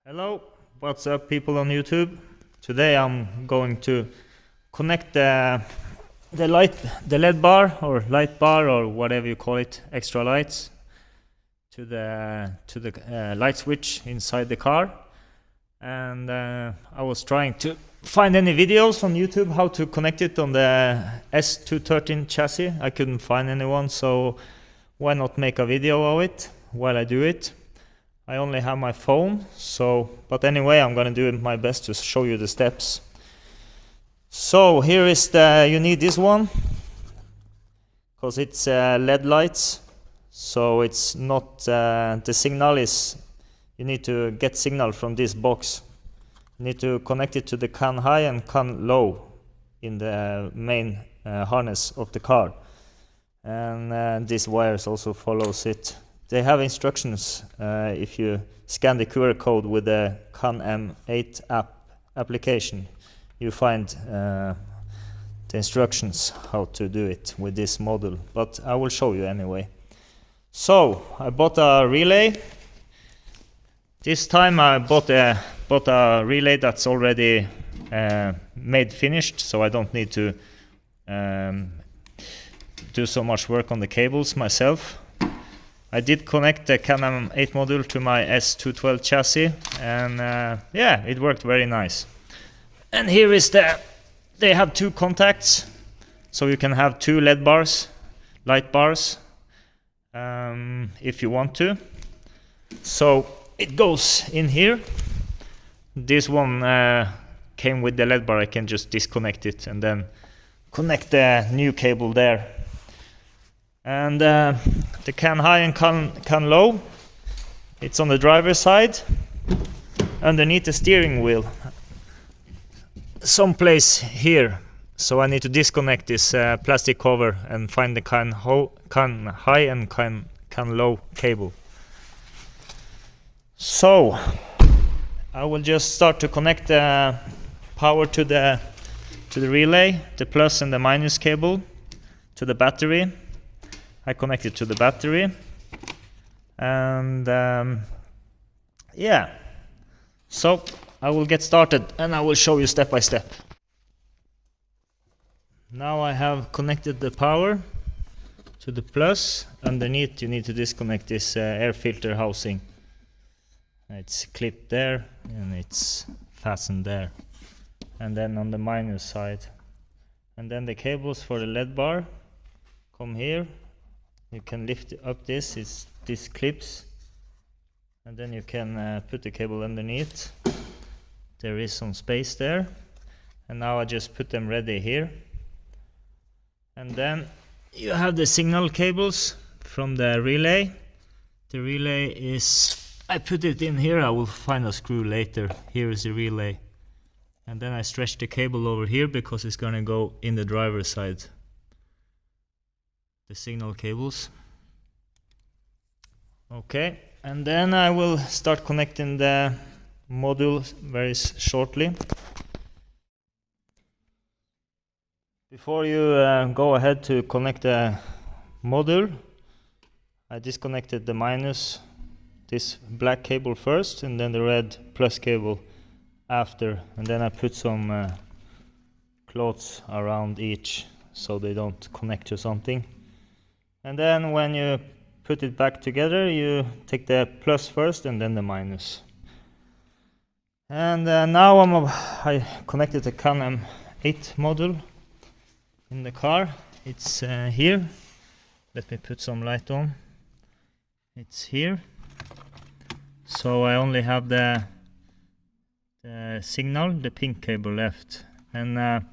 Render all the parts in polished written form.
Hello, what's up people on YouTube? Today I'm going to connect the LED bar or light bar or whatever you call it, extra lights, to the light switch inside the car. And I was trying to find any videos on YouTube how to connect it on the S213 chassis. I couldn't find anyone, so why not make a video of it while I do it? I only have my phone, but anyway, I'm gonna do my best to show you the steps. So here is you need this one, because it's LED lights, so it's not, the signal is, you need to get signal from this box. You need to connect it to the CAN high and CAN low in the main harness of the car. And this wires also follows it. They have instructions if you scan the QR code with the Canm8 application. You find the instructions how to do it with this module, but I will show you anyway. So I bought a relay. This time I bought a relay that's already made finished, so I don't need to do so much work on the cables myself. I did connect the Canm8 module to my S212 chassis, and yeah, it worked very nice. And here is they have two contacts, so you can have two LED bars, light bars, if you want to. So it goes in here. This one came with the LED bar. I can just disconnect it and then connect the new cable there. And the CAN high and CAN low, it's on the driver's side underneath the steering wheel, someplace here. So I need to disconnect this plastic cover and find the CAN high and CAN low cable. So I will just start to connect the power to the relay, the plus and the minus cable, to the battery. I connect it to the battery, and yeah, so I will get started and I will show you step by step. Now I have connected the power to the plus. Underneath you need to disconnect this air filter housing. It's clipped there and it's fastened there, and then on the minus side, and then the cables for the LED bar come here. You can lift up this clips, and then you can put the cable underneath. There is some space there, and now I just put them ready here. And then you have the signal cables from the relay. The relay is, I put it in here, I will find a screw later. Here is the relay, and then I stretch the cable over here because it's gonna go in the driver's side, the signal cables. Okay, and then I will start connecting the module very shortly. Before you go ahead to connect the module, I disconnected the minus, this black cable first, and then the red plus cable after, and then I put some cloths around each so they don't connect to something. And then when you put it back together, you take the plus first and then the minus. And now I connected the Canm8 module in the car. It's here. Let me put some light on. It's here. So I only have the signal, the pink cable left. And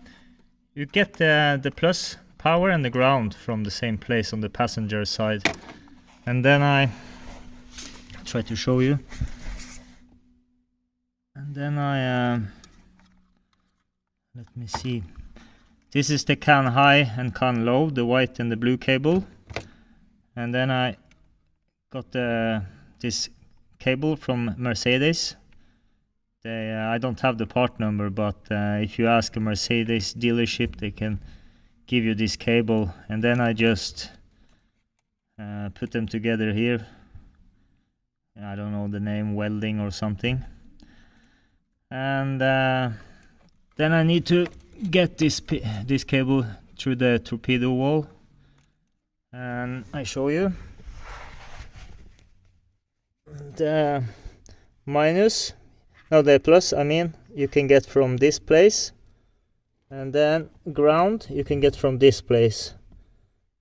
you get the plus power and the ground from the same place on the passenger side. And then I try to show you. And then let me see. This is the CAN high and CAN low, the white and the blue cable. And then I got this cable from Mercedes. I don't have the part number, but if you ask a Mercedes dealership, they can give you this cable. And then I just put them together here. I don't know the name, welding or something. and then I need to get this cable through the torpedo wall, and I show you the minus, no, the plus, I mean, you can get from this place, and then ground you can get from this place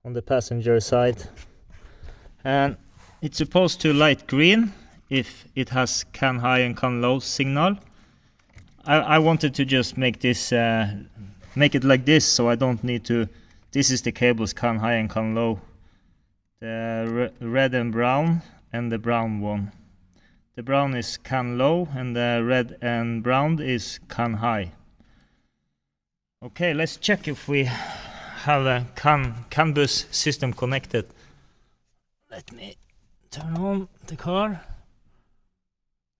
on the passenger side, and it's supposed to light green if it has CAN high and CAN low signal. I wanted to just make this make it like this, so I don't need to. This is the cables CAN high and CAN low, the red and brown, and the brown one. The brown is CAN low and the red and brown is CAN high. Okay, let's check if we have a CAN bus system connected. Let me turn on the car.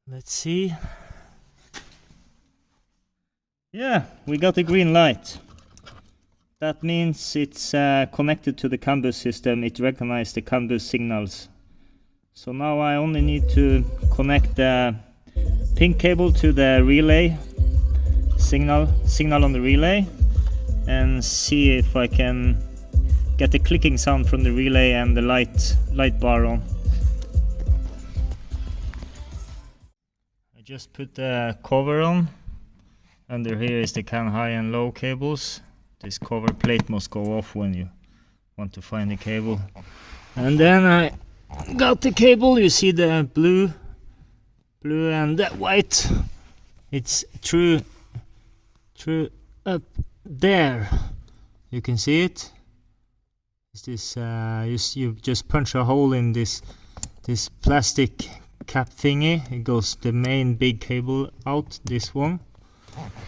Let's see. Yeah, we got a green light. That means it's connected to the CAN bus system. It recognizes the CAN bus signals. So now I only need to connect the pink cable to the relay signal on the relay, and see if I can get the clicking sound from the relay and the light bar on. I just put the cover on. Under here is the CAN high and low cables. This cover plate must go off when you want to find the cable. And then I got the cable. You see the blue and the white. It's through up there. You can see it. It's this you just punch a hole in this plastic cap thingy. It goes the main big cable out, this one.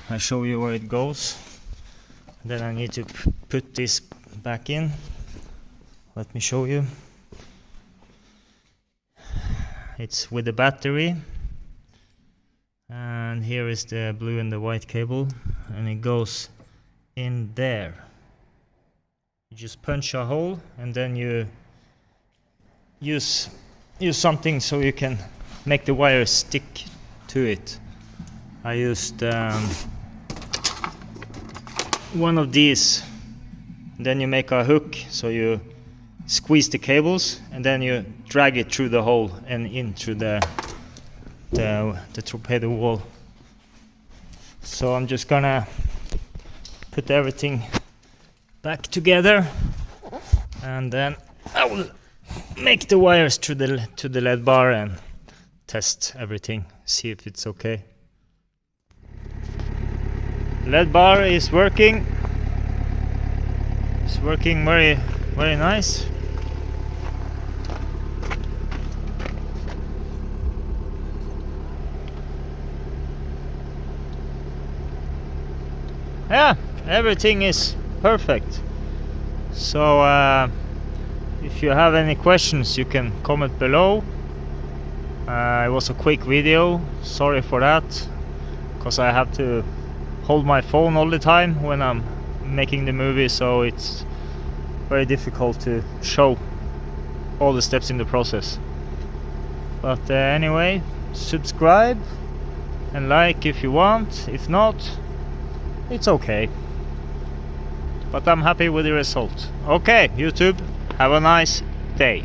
I show you where it goes. Then I need to put this back in. Let me show you. It's with the battery, and here is the blue and the white cable, and it goes in there. You just punch a hole, and then you use something so you can make the wire stick to it. I used one of these. Then you make a hook, so you squeeze the cables and then you drag it through the hole and in through the torpedo wall. So I'm just gonna put everything back together, and then I will make the wires to the lead bar and test everything, see if it's okay. LED bar is working. It's working very, very nice. Yeah, everything is perfect. So if you have any questions, you can comment below. It was a quick video, sorry for that, because I have to hold my phone all the time when I'm making the movie, so it's very difficult to show all the steps in the process. But anyway, subscribe and like if you want. If not, it's okay. But I'm happy with the result. Okay, YouTube, have a nice day.